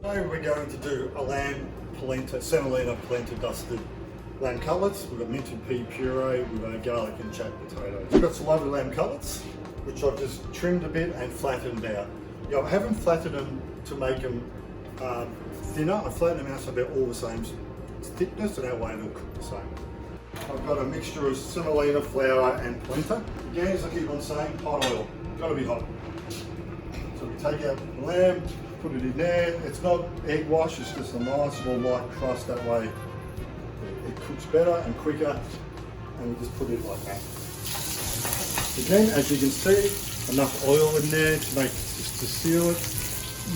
Today we're going to do a lamb polenta, semolina polenta dusted lamb cutlets. We've got minted pea puree with our garlic and jack potatoes. We've got some lovely lamb cutlets, which I've just trimmed a bit and flattened out. I haven't flattened them to make them thinner. I flattened them out so they're all the same thickness, and that way they'll cook the same. I've got a mixture of semolina, flour and polenta. Again, as I keep on saying, hot oil. Gotta be hot. So we take out the lamb, put it in there. It's not egg wash, it's just a nice little light crust. That way it cooks better and quicker, and we just put it like that. Again, as you can see, enough oil in there to make just to seal it.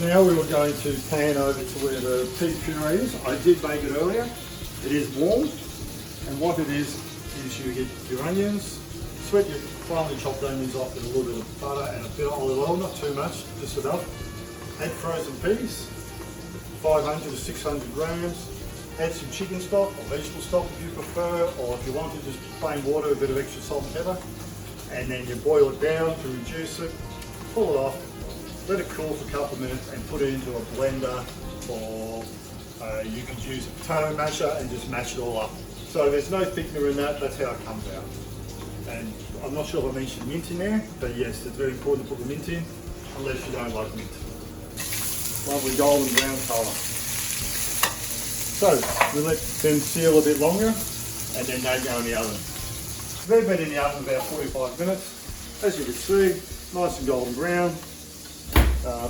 Now we are going to pan over to where the pea puree is. I did make it earlier. It is warm, and what it is you get your onions, sweat your finely chopped onions off with a little bit of butter and a bit of olive oil, not too much, just enough. Add frozen peas, 500 to 600 grams. Add some chicken stock or vegetable stock if you prefer, or if you want to just plain water, a bit of extra salt and pepper. And then you boil it down to reduce it, pull it off, let it cool for a couple of minutes and put it into a blender, or you could use a potato masher and just mash it all up. So there's no thickener in that, that's how it comes out. And I'm not sure if I mentioned mint in there, but yes, it's very important to put the mint in, unless you don't like mint. Lovely golden brown colour. So we let them seal a bit longer, and then they go in the oven. They've been in the oven about 45 minutes. As you can see, nice and golden brown.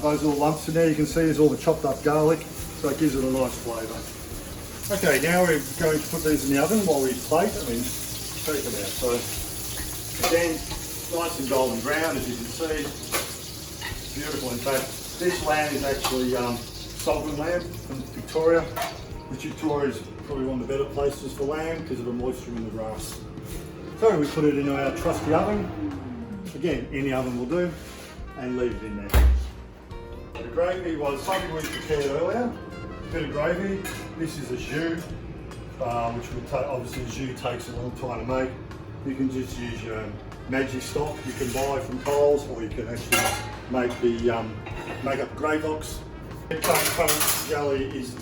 Those little lumps in there you can see is all the chopped up garlic, so it gives it a nice flavour. Okay, now we're going to put these in the oven while we plate. Take them out. So again, nice and golden brown, as you can see. Beautiful. In fact, this lamb is actually sovereign lamb from Victoria, which Victoria is probably one of the better places for lamb because of the moisture in the grass. So we put it into our trusty oven. Again, any oven will do, and leave it in there. The gravy was something we prepared earlier. A bit of gravy. This is a jus, which would take, obviously a jus takes a long time to make. You can just use your magic stock you can buy from Coles, or you can actually make up a grey box. Currant jelly is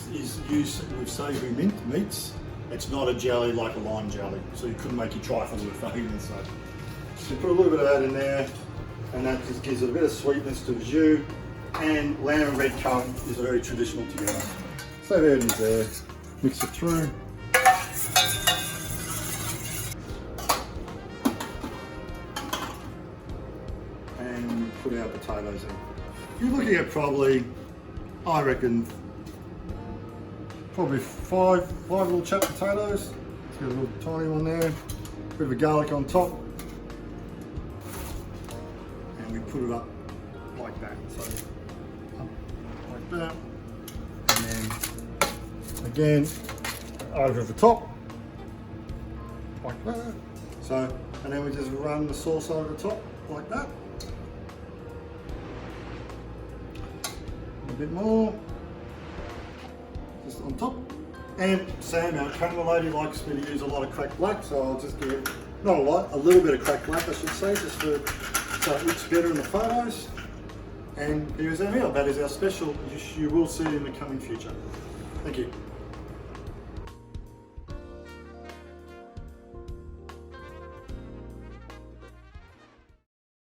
used with savoury meats. It's not a jelly like a lime jelly, so you couldn't make your trifle with it either. So you put a little bit of that in there, and that just gives it a bit of sweetness to the jus. And lamb and red currant is very traditional together. So there it is there. Mix it through. And put our potatoes in. You're looking at probably, I reckon, probably five little chopped potatoes. Let's get a little tiny one there. A bit of a garlic on top. And we put it up like that. So up like that. And then again over the top. Like that. So, and then we just run the sauce over the top like that. A bit more. Just on top. And Sam, our camera lady, likes me to use a lot of cracked black, so I'll just give it, not a lot, a little bit of cracked black I should say, just so it looks better in the photos. And here's our meal. That is our special. You will see it in the coming future. Thank you.